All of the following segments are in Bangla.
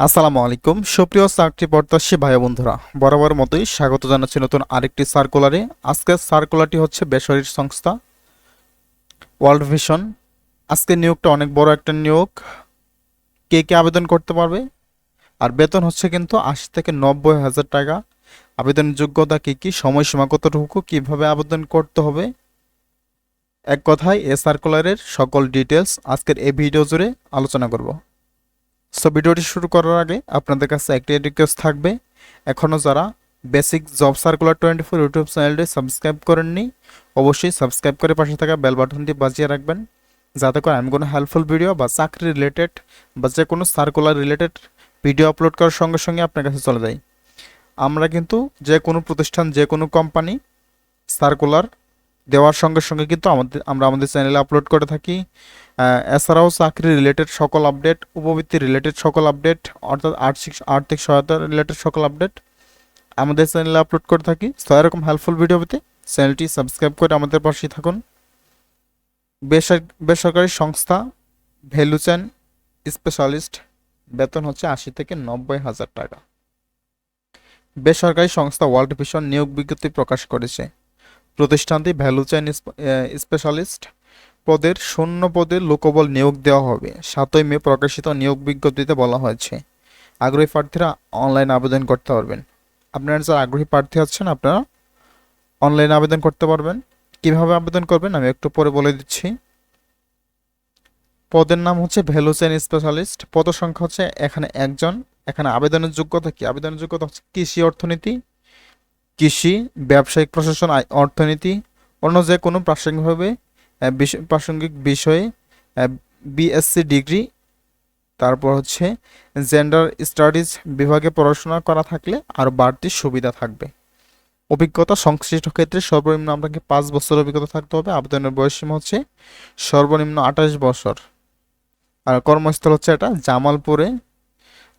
আসসালামু আলাইকুম সুপ্রিয় চাকরি প্রত্যাশী ভাই বন্ধুরা, বরাবর মতোই স্বাগত জানাচ্ছি নতুন আরেকটি সার্কুলারে। আজকের সার্কুলারটি হচ্ছে বেসরকারি সংস্থা ওয়ার্ল্ড ভিশন। আজকের নিয়োগটা অনেক বড় একটা নিয়োগ। কে কে আবেদন করতে পারবে? আর বেতন হচ্ছে কিন্তু ৮০ থেকে ৯০ হাজার টাকা। আবেদনের যোগ্যতা কী কী, সময়সীমা কতটুকু, কীভাবে আবেদন করতে হবে, এক কথায় এ সার্কুলারের সকল ডিটেলস আজকের এই ভিডিও জুড়ে আলোচনা করব। সো ভিডিওটি শুরু করার আগে আপনাদের কাছে একটি রিকোয়েস্ট থাকবে, এখনও যারা বেসিক জব সার্কুলার 24 ইউটিউব চ্যানেলটি সাবস্ক্রাইব করেননি, অবশ্যই সাবস্ক্রাইব করে পাশে থাকা বেল বাটনটি বাজিয়ে রাখবেন, যাতে করে আমি কোনো হেল্পফুল ভিডিও বা চাকরি রিলেটেড বা যে কোনো সার্কুলার রিলেটেড ভিডিও আপলোড করার সঙ্গে সঙ্গে আপনার কাছে চলে যায়। আমরা কিন্তু যে কোনো প্রতিষ্ঠান, যে কোনো কোম্পানি সার্কুলার দেওয়ার সঙ্গে সঙ্গে কিন্তু আমরা আমাদের চ্যানেলে আপলোড করে থাকি। এছাড়াও চাকরি রিলেটেড সকল আপডেট, উপবৃত্তি রিলেটেড সকল আপডেট, অর্থাৎ আর্থিক সহায়তা রিলেটেড সকল আপডেট আমাদের চ্যানেলে আপলোড করে থাকি। তো এরকম হেল্পফুল ভিডিও পেতে চ্যানেলটি সাবস্ক্রাইব করে আমাদের পাশেই থাকুন। বেসরকারি সংস্থা ভ্যালুচেন স্পেশালিস্ট, বেতন হচ্ছে ৮০ থেকে ৯০ হাজার টাকা। বেসরকারি সংস্থা ওয়ার্ল্ড ভিশন নিয়োগ বিজ্ঞপ্তি প্রকাশ করেছে। প্রতিষ্ঠানটি ভ্যালুচেন স্পেশালিস্ট পদের শূন্য পদে লোকবল নিয়োগ দেওয়া হবে। ৭ই মে প্রকাশিত নিয়োগ বিজ্ঞপ্তিতে বলা হয়েছে আগ্রহী প্রার্থীরা অনলাইন আবেদন করতে পারবেন। আপনারা যারা আগ্রহী প্রার্থী আছেন, আপনারা অনলাইনে আবেদন করতে পারবেন। কিভাবে আবেদন করবেন আমি একটু পরে বলে দিচ্ছি। পদের নাম হচ্ছে ভ্যালুচেন স্পেশালিস্ট, পদ সংখ্যা হচ্ছে এখানে একজন। এখানে আবেদনের যোগ্যতা কি? আবেদনের যোগ্যতা হচ্ছে কৃষি অর্থনীতি, কৃষি, ব্যবসায়িক প্রশাসন, অর্থনীতি, অন্য যে কোনো প্রাসঙ্গিক বিষয়ে বিএসসি ডিগ্রি, তারপর হচ্ছে জেন্ডার স্টাডিজ বিভাগে পড়াশোনা করা থাকলে আর বাড়তি সুবিধা থাকবে। অভিজ্ঞতা সংশ্লিষ্ট ক্ষেত্রে সর্বনিম্ন আপনাকে 5 বছর অভিজ্ঞতা থাকতে হবে। আবেদনের বয়সসীমা হচ্ছে সর্বনিম্ন 28 বছর। আর কর্মস্থল হচ্ছে এটা জামালপুরে।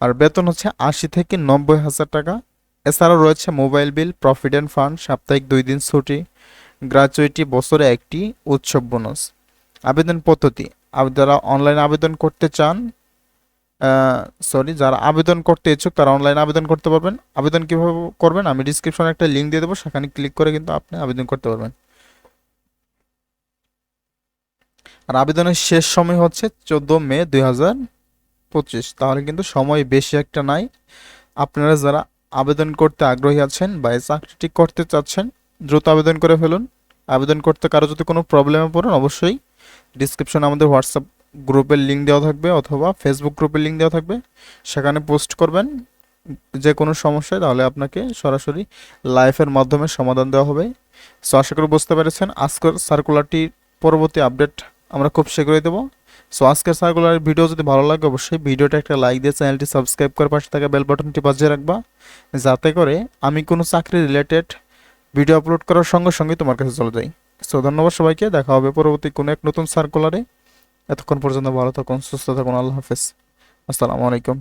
আর বেতন হচ্ছে ৮০ থেকে ৯০ হাজার টাকা। এছাড়াও রয়েছে মোবাইল বিল, প্রভিডেন্ট ফান্ড, সাপ্তাহিক 2 দিন ছুটি, গ্র্যাচুইটি, বছরে একটি উৎসব বোনাস। আবেদন পদ্ধতি, যারা অনলাইন আবেদন করতে চান, যারা আবেদন করতে ইচ্ছুক তারা অনলাইনে আবেদন করতে পারবেন। আবেদন কীভাবে করবেন আমি ডিসক্রিপশনে একটা লিঙ্ক দিয়ে দেবো, সেখানে ক্লিক করে কিন্তু আপনি আবেদন করতে পারবেন। আর আবেদনের শেষ সময় হচ্ছে 14 মে 2025। তাহলে কিন্তু সময় বেশি একটা নাই। আপনারা যারা আবেদন করতে আগ্রহী আছেন বা এই চাকরিটি করতে চাচ্ছেন, দ্রুত আবেদন করে ফেলুন। আবেদন করতে কারো যদি কোনো প্রবলেমে পড়েন, অবশ্যই ডিসক্রিপশনে আমাদের হোয়াটসঅ্যাপ গ্রুপের লিঙ্ক দেওয়া থাকবে অথবা ফেসবুক গ্রুপের লিঙ্ক দেওয়া থাকবে, সেখানে পোস্ট করবেন যে কোনো সমস্যায়, তাহলে আপনাকে সরাসরি লাইভের মাধ্যমে সমাধান দেওয়া হবে। সো আশা করি বুঝতে পেরেছেন। আজকের সার্কুলারটির পরবর্তী আপডেট আমরা খুব শীঘ্রই দেবো। সো আজকের সার্কুলার ভিডিও যদি ভালো লাগে, অবশ্যই ভিডিওটা একটা লাইক দিয়ে চ্যানেলটি সাবস্ক্রাইব করে পাশে থাকা বেল বাটনটি বাজিয়ে রাখবা, যাতে করে আমি কোনো চাকরি রিলেটেড ভিডিও আপলোড করার সঙ্গে সঙ্গে তোমার কাছে চলে যাই। সো ধন্যবাদ সবাইকে, দেখা হবে পরবর্তী কোনো এক নতুন সার্কুলারে। এতক্ষণ পর্যন্ত ভালো থাকুন, সুস্থ থাকুন, আল্লাহ হাফেজ, আসসালামু আলাইকুম।